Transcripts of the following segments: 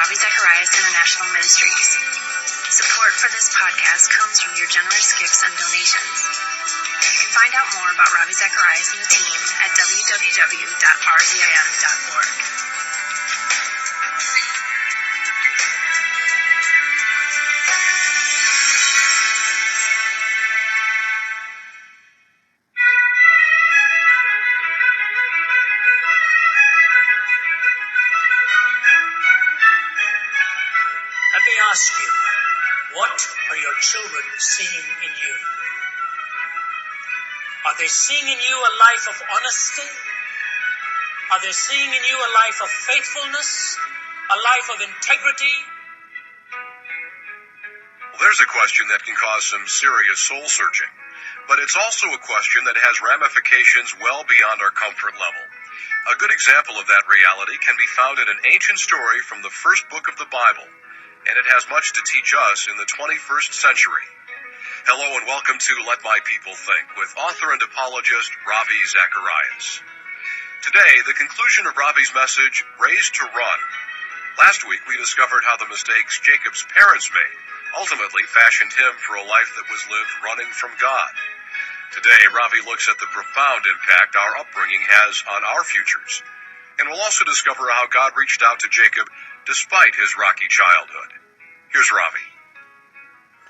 Ravi Zacharias International Ministries. Support for this podcast comes from your generous gifts and donations. You can find out more about Ravi Zacharias and the team at www.rzim.org. Let me ask you, what are your children seeing in you? Are they seeing in you a life of honesty? Are they seeing in you a life of faithfulness? A life of integrity? Well, there's a question that can cause some serious soul searching, but it's also a question that has ramifications well beyond our comfort level. A good example of that reality can be found in an ancient story from the first book of the Bible, and it has much to teach us in the 21st century. Hello and welcome to Let My People Think with author and apologist Ravi Zacharias. Today, the conclusion of Ravi's message, Raised to Run. Last week, we discovered how the mistakes Jacob's parents made ultimately fashioned him for a life that was lived running from God. Today, Ravi looks at the profound impact our upbringing has on our futures. And we'll also discover how God reached out to Jacob despite his rocky childhood. Here's Ravi.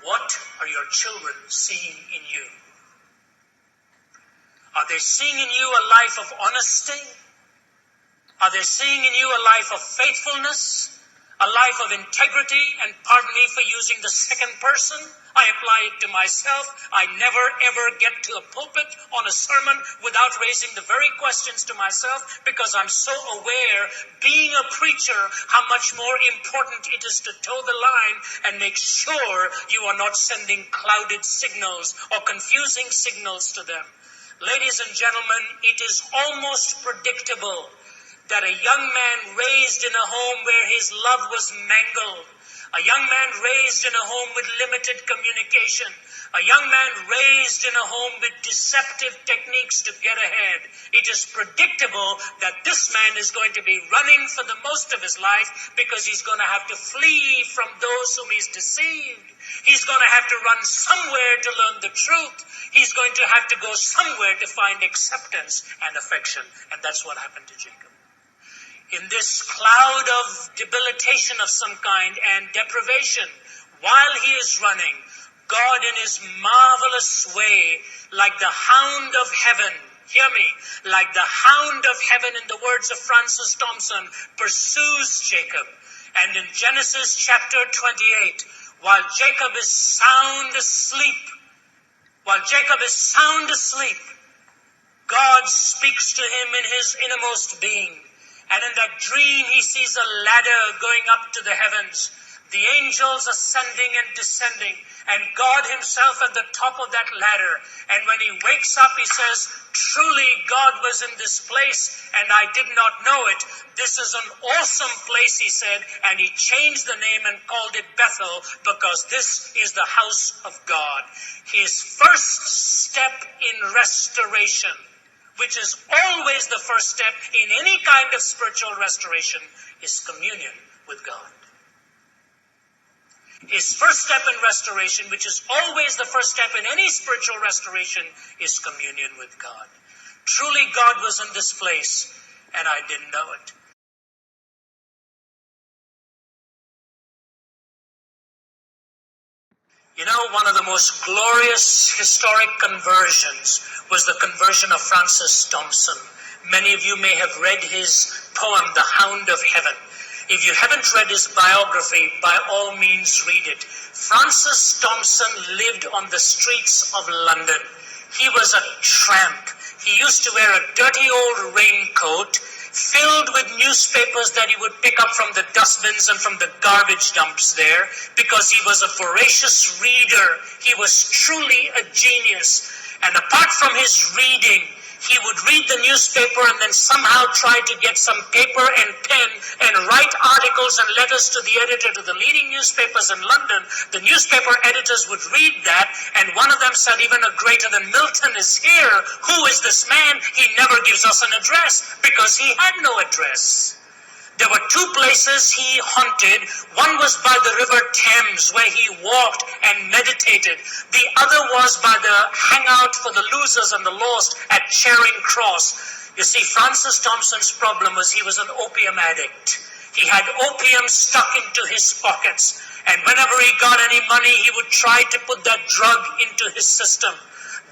What are your children seeing in you? Are they seeing in you a life of honesty? Are they seeing in you a life of faithfulness? A life of integrity? And pardon me for using the second person. I apply it to myself. I never ever get to a pulpit on a sermon without raising the very questions to myself because I'm so aware, being a preacher, how much more important it is to toe the line and make sure you are not sending clouded signals or confusing signals to them. Ladies and gentlemen, it is almost predictable that a young man raised in a home where his love was mangled, a young man raised in a home with limited communication, a young man raised in a home with deceptive techniques to get ahead, it is predictable that this man is going to be running for the most of his life because he's going to have to flee from those whom he's deceived. He's going to have to run somewhere to learn the truth. He's going to have to go somewhere to find acceptance and affection. And that's what happened to Jacob. In this cloud of debilitation of some kind and deprivation, while he is running, God in his marvelous way, like the hound of heaven, hear me, like the hound of heaven in the words of Francis Thompson, pursues Jacob. And in Genesis chapter 28, while Jacob is sound asleep, God speaks to him in his innermost being. And in that dream, he sees a ladder going up to the heavens, the angels ascending and descending, and God himself at the top of that ladder. And when he wakes up, he says, truly God was in this place, and I did not know it. This is an awesome place, he said, and he changed the name and called it Bethel, because this is the house of God. His first step in restoration, which is always the first step in any kind of spiritual restoration, is communion with God. His first step in restoration, which is always the first step in any spiritual restoration, is communion with God. Truly, God was in this place, and I didn't know it. You know, one of the most glorious historic conversions was the conversion of Francis Thompson. Many of you may have read his poem, The Hound of Heaven. If you haven't read his biography, by all means read it. Francis Thompson lived on the streets of London. He was a tramp. He used to wear a dirty old raincoat filled with newspapers that he would pick up from the dustbins and from the garbage dumps there because he was a voracious reader. He was truly a genius. And apart from his reading, he would read the newspaper and then somehow try to get some paper and pen and write articles and letters to the editor to the leading newspapers in London. The newspaper editors would read that, and one of them said, even a greater than Milton is here. Who is this man? He never gives us an address, because he had no address. The There were two places he haunted. One was by the river Thames, where he walked and meditated. The other was by the hangout for the losers and the lost at Charing Cross. You see, Francis Thompson's problem was he was an opium addict. He had opium stuck into his pockets, and whenever he got any money, he would try to put that drug into his system.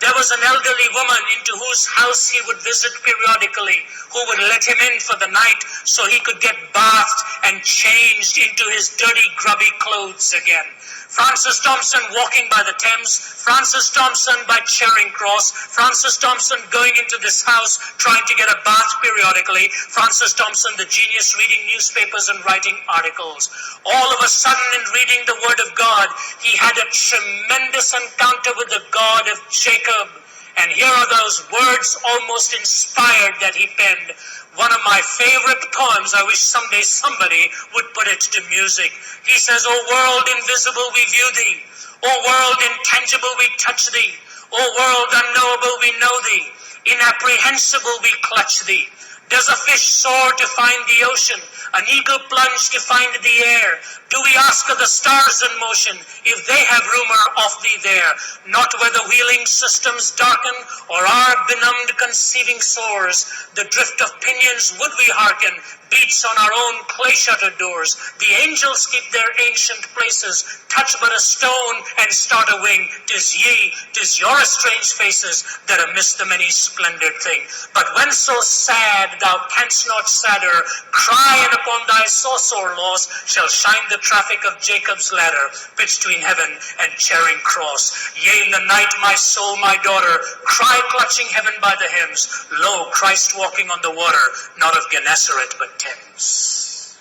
There was an elderly woman into whose house he would visit periodically, who would let him in for the night so he could get bathed and changed into his dirty, grubby clothes again. Francis Thompson walking by the Thames, Francis Thompson by Charing Cross, Francis Thompson going into this house trying to get a bath periodically, Francis Thompson, the genius, reading newspapers and writing articles. All of a sudden, in reading the Word of God, he had a tremendous encounter with the God of Jacob. And here are those words, almost inspired, that he penned. One of my favorite poems. I wish someday somebody would put it to music. He says, O world invisible, we view thee. O world intangible, we touch thee. O world unknowable, we know thee. Inapprehensible, we clutch thee. Does a fish soar to find the ocean? An eagle plunge to find the air? Do we ask of the stars in motion if they have rumor of thee there? Not where the wheeling systems darken or our benumbed conceiving sores. The drift of pinions would we hearken, beats on our own clay-shuttered doors. The angels keep their ancient places, touch but a stone and start a wing. 'Tis ye, 'tis your strange faces that amiss the many splendid thing. But when so sad thou canst not sadder, cry and upon thy sore loss shall shine the traffic of Jacob's ladder between heaven and Charing Cross. Yea, in the night, my soul, my daughter, cry clutching heaven by the hems. Lo, Christ walking on the water, not of Gennesaret but Thames.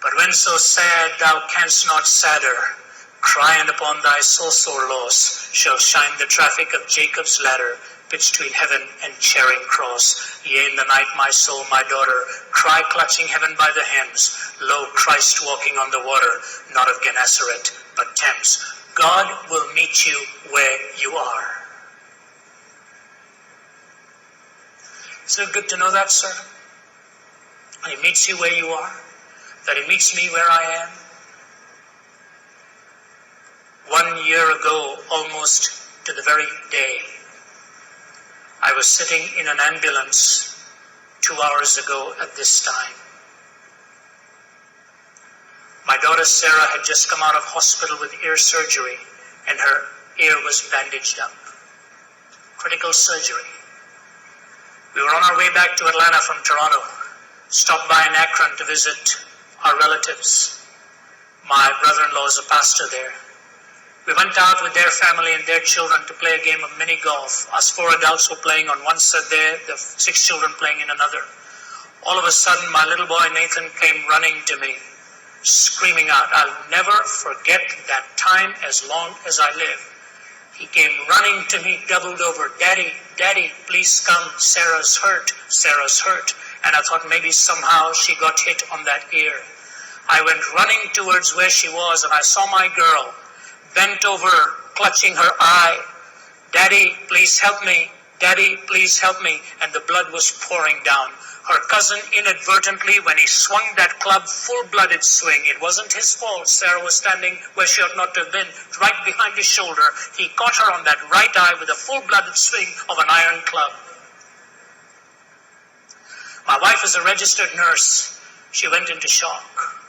But when so sad thou canst not sadder, cry and upon thy sore loss shall shine the traffic of Jacob's ladder between heaven and Charing Cross. Yea, in the night, my soul, my daughter, cry clutching heaven by the hems. Lo, Christ walking on the water, not of Gennesaret, but Thames. God will meet you where you are. Isn't it good to know that, sir? That he meets you where you are, that he meets me where I am. 1 year ago, almost to the very day, I was sitting in an ambulance 2 hours ago at this time. My daughter Sarah had just come out of hospital with ear surgery, and her ear was bandaged up. Critical surgery. We were on our way back to Atlanta from Toronto, stopped by in Akron to visit our relatives. My brother-in-law is a pastor there. We went out with their family and their children to play a game of mini golf. Us 4 adults were playing on one set there, the 6 children playing in another. All of a sudden, my little boy Nathan came running to me, screaming out. I'll never forget that time as long as I live. He came running to me, doubled over. Daddy, Daddy, please come. Sarah's hurt. Sarah's hurt. And I thought maybe somehow she got hit on that ear. I went running towards where she was, and I saw my girl bent over, clutching her eye. Daddy, please help me. Daddy, please help me. And the blood was pouring down. Her cousin inadvertently, when he swung that club, full-blooded swing. It wasn't his fault. Sarah was standing where she ought not to have been, right behind his shoulder. He caught her on that right eye with a full-blooded swing of an iron club. My wife is a registered nurse. She went into shock.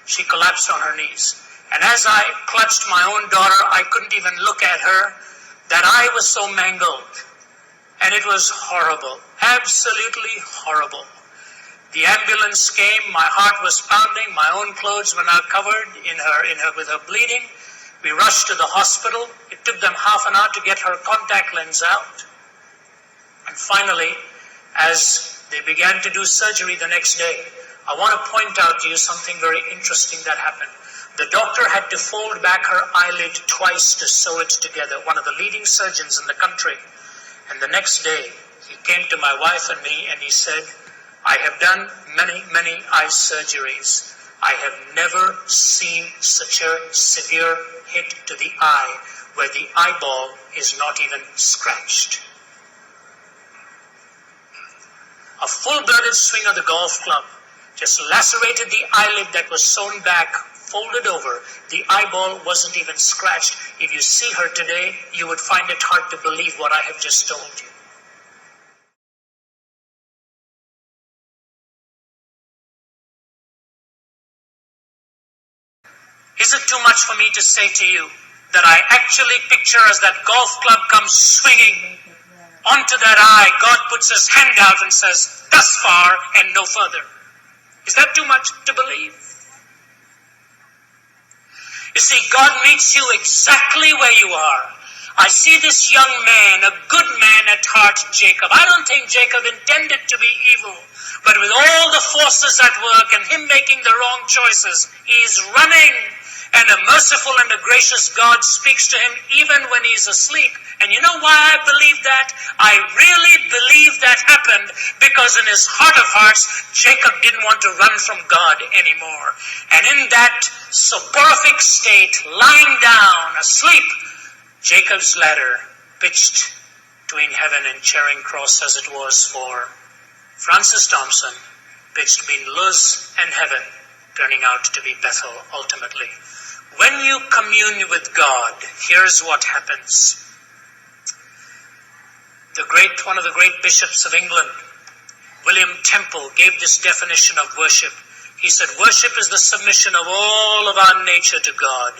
She collapsed on her knees. And as I clutched my own daughter, I couldn't even look at her. That eye was so mangled. And it was horrible. Absolutely horrible. The ambulance came. My heart was pounding. My own clothes were now covered with her bleeding. We rushed to the hospital. It took them half an hour to get her contact lens out. And finally, as they began to do surgery the next day, I want to point out to you something very interesting that happened. The doctor had to fold back her eyelid twice to sew it together, one of the leading surgeons in the country. And the next day, he came to my wife and me and he said, I have done many, many eye surgeries. I have never seen such a severe hit to the eye where the eyeball is not even scratched. A full-blooded swing of the golf club just lacerated the eyelid that was sewn back, folded over. The eyeball wasn't even scratched. If you see her today, you would find it hard to believe what I have just told you. Is it too much for me to say to you that I actually picture as that golf club comes swinging onto that eye, God puts his hand out and says, thus far and no further? Is that too much to believe? You see, God meets you exactly where you are. I see this young man, a good man at heart, Jacob. I don't think Jacob intended to be evil, but with all the forces at work and him making the wrong choices, he's running. And a merciful and a gracious God speaks to him even when he's asleep. And you know why I believe that? I really believe that happened because in his heart of hearts, Jacob didn't want to run from God anymore. And in that soporific state, lying down, asleep, Jacob's ladder pitched between heaven and Charing Cross, as it was for Francis Thompson, pitched between Luz and heaven, turning out to be Bethel ultimately. When you commune with God, here's what happens. One of the great bishops of England, William Temple, gave this definition of worship. He said, worship is the submission of all of our nature to God.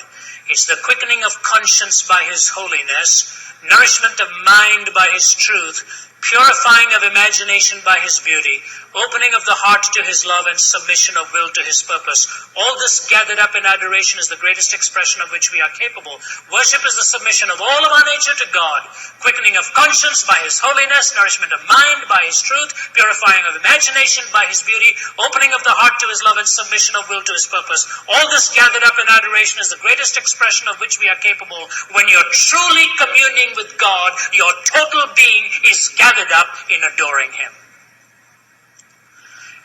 It's the quickening of conscience by his holiness, nourishment of mind by his truth, purifying of imagination by his beauty, opening of the heart to his love, and submission of will to his purpose. All this gathered up in adoration is the greatest expression of which we are capable. Worship is the submission of all of our nature to God, quickening of conscience by his holiness, nourishment of mind by his truth, purifying of imagination by his beauty, opening of the heart to his love, and submission of will to his purpose. All this gathered up in adoration is the greatest expression of which we are capable. When you're truly communing with God, your total being is gathered up in adoring him.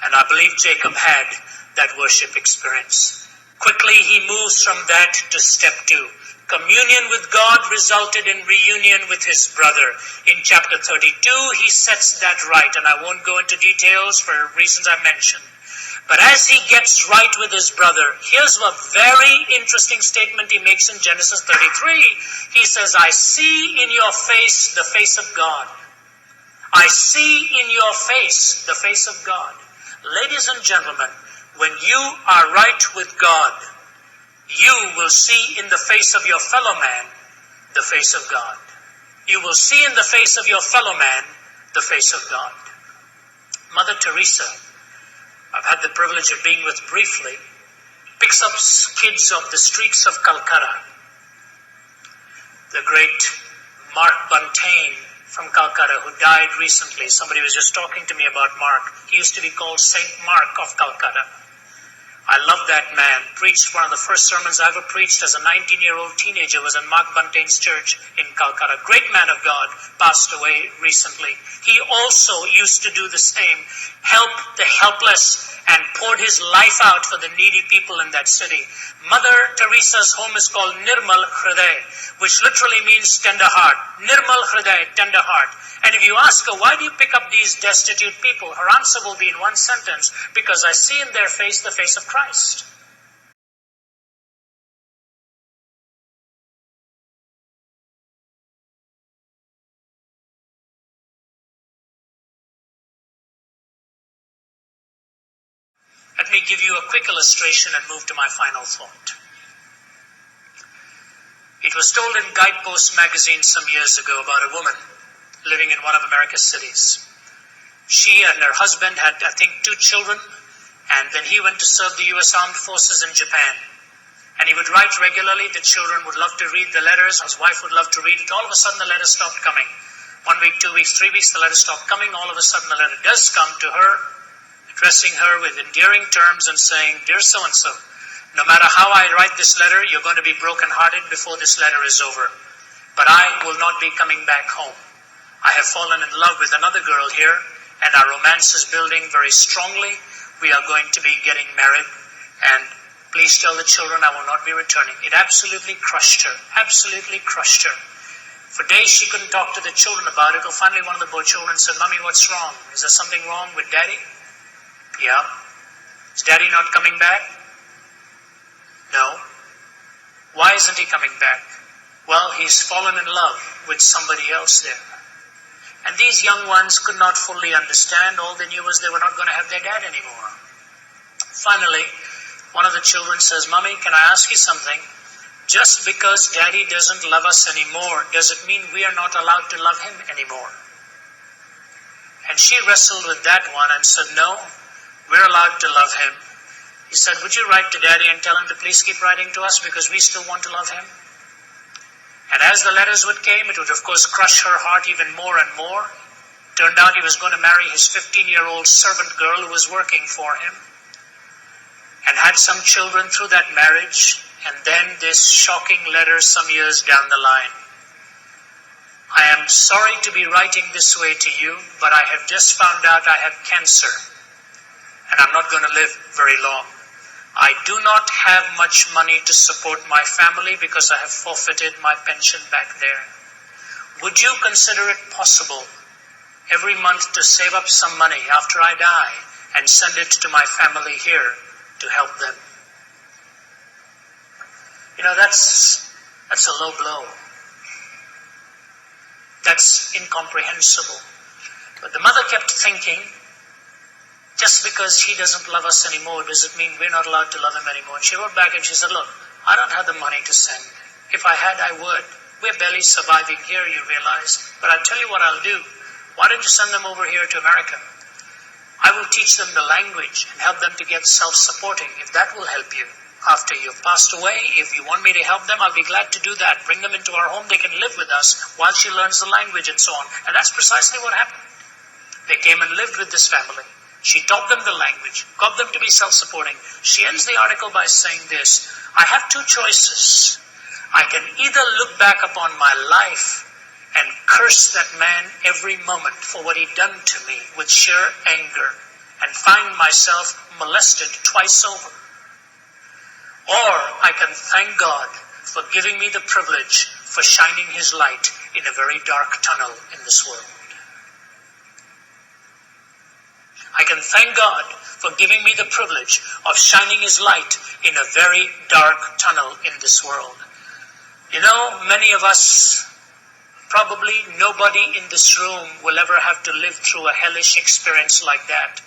And I believe Jacob had that worship experience. Quickly he moves from that to step 2. Communion with God resulted in reunion with his brother. In chapter 32, he sets that right, and I won't go into details for reasons I mentioned. But as he gets right with his brother, here's a very interesting statement he makes in Genesis 33. He says, I see in your face the face of God. I see in your face the face of God. Ladies and gentlemen, when you are right with God, you will see in the face of your fellow man the face of God. You will see in the face of your fellow man the face of God. Mother Teresa, I've had the privilege of being with briefly, picks up kids off the streets of Calcutta. The great Mark Buntain from Calcutta, who died recently. Somebody was just talking to me about Mark. He used to be called Saint Mark of Calcutta. I love that man. Preached one of the first sermons I ever preached as a 19-year-old teenager was in Mark Buntain's church in Calcutta. Great man of God, passed away recently. He also used to do the same, help the helpless, and poured his life out for the needy people in that city. Mother Teresa's home is called Nirmal Hriday, which literally means tender heart. Nirmal Hriday, tender heart. And if you ask her, why do you pick up these destitute people? Her answer will be in one sentence, because I see in their face the face of Christ. Let me give you a quick illustration and move to my final thought. It was told in Guidepost magazine some years ago about a woman living in one of America's cities. She and her husband had, I think, 2 children, and then he went to serve the U.S. Armed Forces in Japan. And he would write regularly. The children would love to read the letters. His wife would love to read it. All of a sudden, the letters stopped coming. 1 week, 2 weeks, 3 weeks, the letters stopped coming. All of a sudden, the letter does come to her, addressing her with endearing terms and saying, Dear so-and-so, no matter how I write this letter, you're going to be brokenhearted before this letter is over. But I will not be coming back home. I have fallen in love with another girl here, and our romance is building very strongly. We are going to be getting married, and please tell the children I will not be returning. It absolutely crushed her, absolutely crushed her. For days she couldn't talk to the children about it, till finally one of the boy children said, "Mommy, what's wrong? Is there something wrong with Daddy?" "Yeah." "Is Daddy not coming back?" "No." "Why isn't he coming back?" "Well, he's fallen in love with somebody else there." And these young ones could not fully understand. All they knew was they were not going to have their dad anymore. Finally, one of the children says, "Mommy, can I ask you something? Just because Daddy doesn't love us anymore, does it mean we are not allowed to love him anymore?" And she wrestled with that one and said, "No, we're allowed to love him." He said, "Would you write to Daddy and tell him to please keep writing to us because we still want to love him?" And as the letters would came, it would of course crush her heart even more and more. Turned out he was going to marry his 15-year-old servant girl who was working for him, and had some children through that marriage, and then this shocking letter some years down the line. "I am sorry to be writing this way to you, but I have just found out I have cancer, and I'm not going to live very long. I do not have much money to support my family because I have forfeited my pension back there. Would you consider it possible every month to save up some money after I die and send it to my family here to help them?" You know, that's a low blow. That's incomprehensible. But the mother kept thinking, just because he doesn't love us anymore, does it mean we're not allowed to love him anymore? And she wrote back and she said, "Look, I don't have the money to send. If I had, I would. We're barely surviving here, you realize. But I'll tell you what I'll do. Why don't you send them over here to America? I will teach them the language and help them to get self-supporting, if that will help you. After you've passed away, if you want me to help them, I'll be glad to do that. Bring them into our home. They can live with us while she learns the language and so on." And that's precisely what happened. They came and lived with this family. She taught them the language, got them to be self-supporting. She ends the article by saying this: "I have two choices. I can either look back upon my life and curse that man every moment for what he'd done to me with sheer anger and find myself molested twice over. Or I can thank God for giving me the privilege for shining his light in a very dark tunnel in this world. I can thank God for giving me the privilege of shining his light in a very dark tunnel in this world." You know, many of us, probably nobody in this room will ever have to live through a hellish experience like that.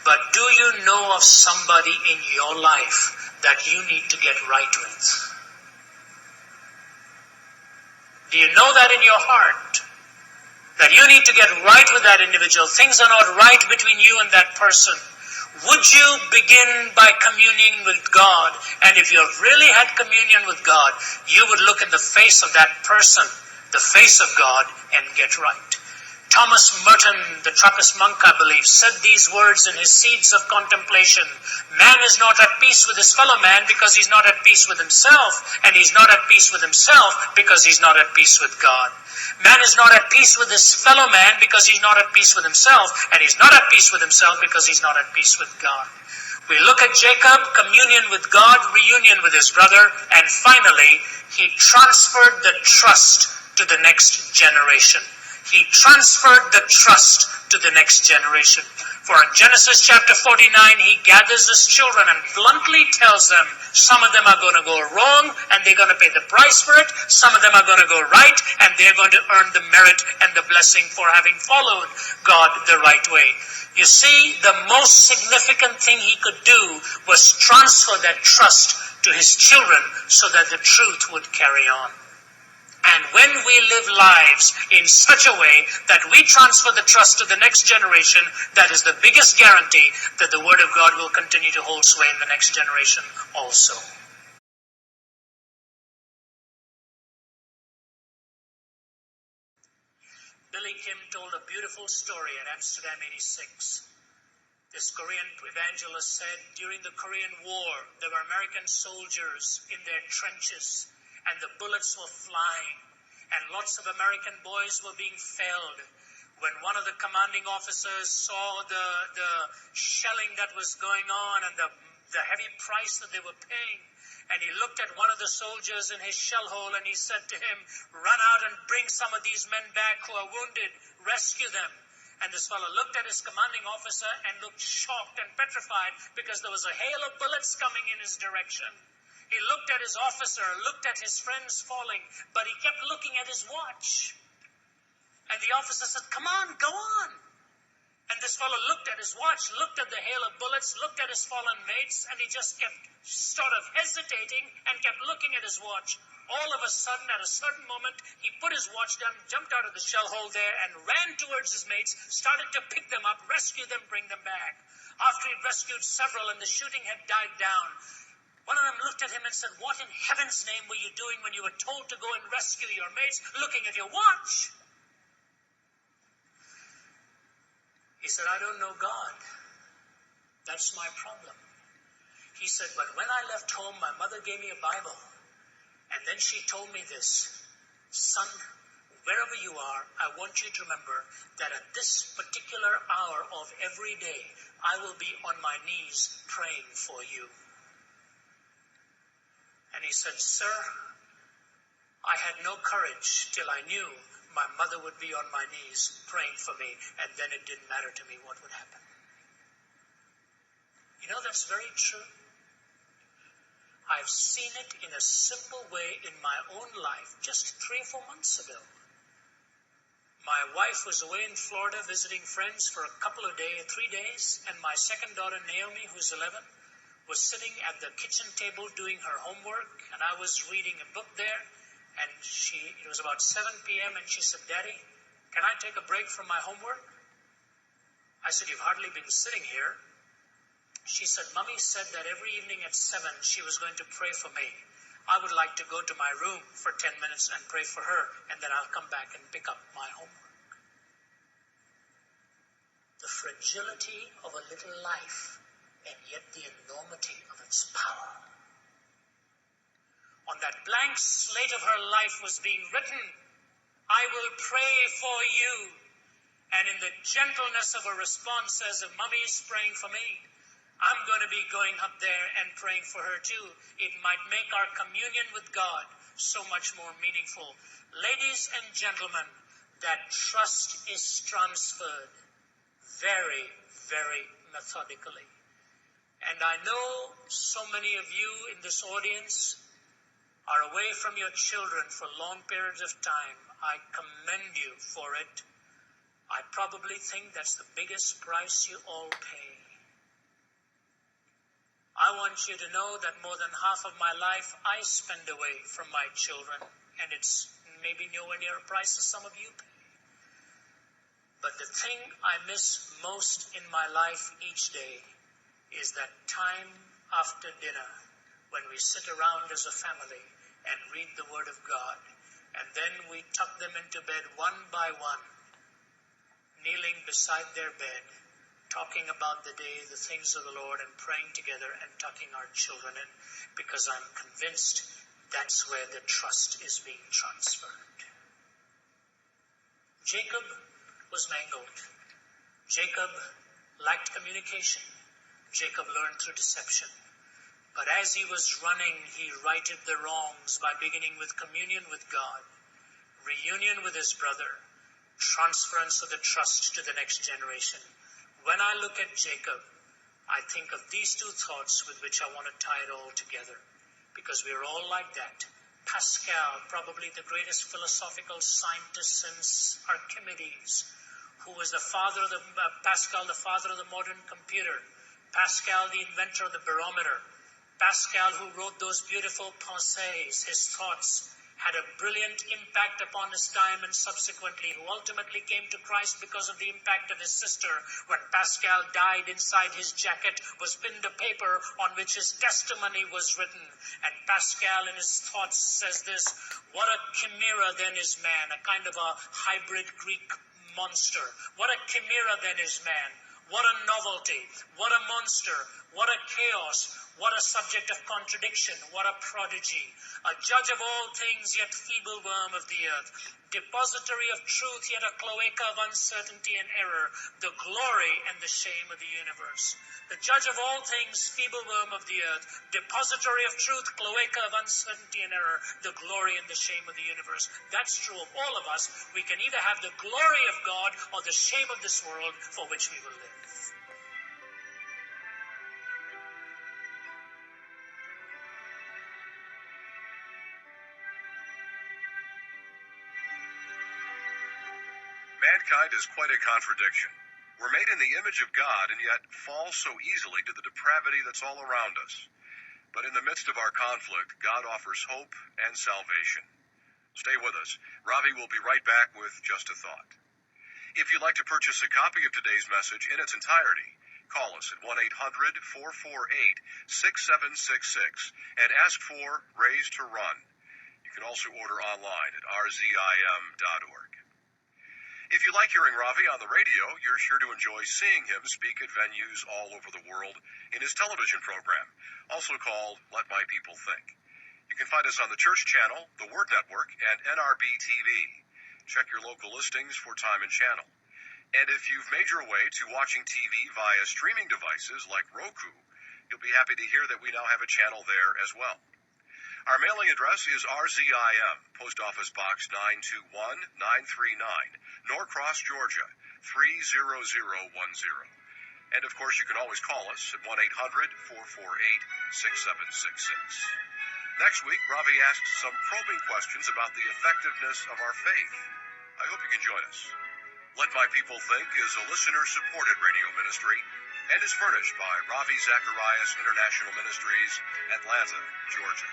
But do you know of somebody in your life that you need to get right with? Do you know that in your heart? That you need to get right with that individual. Things are not right between you and that person. Would you begin by communing with God? And if you have really had communion with God, you would look in the face of that person, the face of God, and get right. Thomas Merton, the Trappist monk, I believe, said these words in his Seeds of Contemplation: "Man is not at peace with his fellow man because he's not at peace with himself, and he's not at peace with himself because he's not at peace with God. Man is not at peace with his fellow man because he's not at peace with himself, and he's not at peace with himself because he's not at peace with God." We look at Jacob, communion with God, reunion with his brother, and finally, he transferred the trust to the next generation. He transferred the trust to the next generation. For in Genesis chapter 49, he gathers his children and bluntly tells them, some of them are going to go wrong and they're going to pay the price for it. Some of them are going to go right and they're going to earn the merit and the blessing for having followed God the right way. You see, the most significant thing he could do was transfer that trust to his children so that the truth would carry on. And when we live lives in such a way that we transfer the trust to the next generation, that is the biggest guarantee that the Word of God will continue to hold sway in the next generation also. Billy Kim told a beautiful story at Amsterdam 86. This Korean evangelist said during the Korean War, there were American soldiers in their trenches, and the bullets were flying, and lots of American boys were being felled. When one of the commanding officers saw the shelling that was going on and the the heavy price that they were paying. And he looked at one of the soldiers in his shell hole and he said to him, "Run out and bring some of these men back who are wounded. Rescue them." And this fellow looked at his commanding officer and looked shocked and petrified because there was a hail of bullets coming in his direction. He looked at his officer, looked at his friends falling, but he kept looking at his watch. And the officer said, "Come on, go on." And this fellow looked at his watch, looked at the hail of bullets, looked at his fallen mates, and he just kept sort of hesitating and kept looking at his watch. All of a sudden, at a certain moment, he put his watch down, jumped out of the shell hole there, and ran towards his mates, started to pick them up, rescue them, bring them back. After he'd rescued several and the shooting had died down, one of them looked at him and said, "What in heaven's name were you doing when you were told to go and rescue your mates, looking at your watch?" He said, "I don't know God. That's my problem." He said, "But when I left home, my mother gave me a Bible. And then she told me this: son, wherever you are, I want you to remember that at this particular hour of every day, I will be on my knees praying for you." And he said, "Sir, I had no courage till I knew my mother would be on my knees praying for me, and then it didn't matter to me what would happen." You know, that's very true. I've seen it in a simple way in my own life just 3 or 4 months ago. My wife was away in Florida visiting friends for a couple of days, 3 days, and my second daughter, Naomi, who's 11, was sitting at the kitchen table doing her homework, and I was reading a book there, and it was about 7 p.m., and she said, "Daddy, can I take a break from my homework?" I said, "You've hardly been sitting here." She said, "Mommy said that every evening at 7 she was going to pray for me. I would like to go to my room for 10 minutes and pray for her, and then I'll come back and pick up my homework." The fragility of a little life, and yet the enormity of its power. On that blank slate of her life was being written, "I will pray for you." And in the gentleness of a response says, "If Mommy is praying for me, I'm going to be going up there and praying for her too. It might make our communion with God so much more meaningful." Ladies and gentlemen, that trust is transferred very, very methodically. And I know so many of you in this audience are away from your children for long periods of time. I commend you for it. I probably think that's the biggest price you all pay. I want you to know that more than half of my life I spend away from my children, and it's maybe nowhere near a price that some of you pay. But the thing I miss most in my life each day is that time after dinner when we sit around as a family and read the Word of God, and then we tuck them into bed one by one, kneeling beside their bed, talking about the day, the things of the Lord, and praying together and tucking our children in, because I'm convinced that's where the trust is being transferred. Jacob was mangled. Jacob lacked communication. Jacob learned through deception. But as he was running, he righted the wrongs by beginning with communion with God, reunion with his brother, transference of the trust to the next generation. When I look at Jacob, I think of these 2 thoughts with which I want to tie it all together, because we're all like that. Pascal, probably the greatest philosophical scientist since Archimedes, who was the father of Pascal, the father of the modern computer. Pascal, the inventor of the barometer. Pascal, who wrote those beautiful pensées, his thoughts, had a brilliant impact upon his time, and subsequently who ultimately came to Christ because of the impact of his sister. When Pascal died, inside his jacket was pinned a paper on which his testimony was written. And Pascal in his thoughts says this: "What a chimera then is man," a kind of a hybrid Greek monster. What a chimera then is man. What a novelty. What a monster. What a chaos. What a subject of contradiction, what a prodigy, a judge of all things, yet feeble worm of the earth, depository of truth, yet a cloaca of uncertainty and error, the glory and the shame of the universe. The judge of all things, feeble worm of the earth, depository of truth, cloaca of uncertainty and error, the glory and the shame of the universe. That's true of all of us. We can either have the glory of God or the shame of this world for which we will live. Mankind is quite a contradiction. We're made in the image of God and yet fall so easily to the depravity that's all around us. But in the midst of our conflict, God offers hope and salvation. Stay with us. Ravi will be right back with Just a Thought. If you'd like to purchase a copy of today's message in its entirety, call us at 1-800-448-6766 and ask for Raised to Run. You can also order online at rzim.org. If you like hearing Ravi on the radio, you're sure to enjoy seeing him speak at venues all over the world in his television program, also called Let My People Think. You can find us on the Church Channel, the Word Network, and NRB TV. Check your local listings for time and channel. And if you've made your way to watching TV via streaming devices like Roku, you'll be happy to hear that we now have a channel there as well. Our mailing address is RZIM, Post Office Box 921939, Norcross, Georgia, 30010. And of course, you can always call us at 1-800-448-6766. Next week, Ravi asks some probing questions about the effectiveness of our faith. I hope you can join us. Let My People Think is a listener-supported radio ministry and is furnished by Ravi Zacharias International Ministries, Atlanta, Georgia.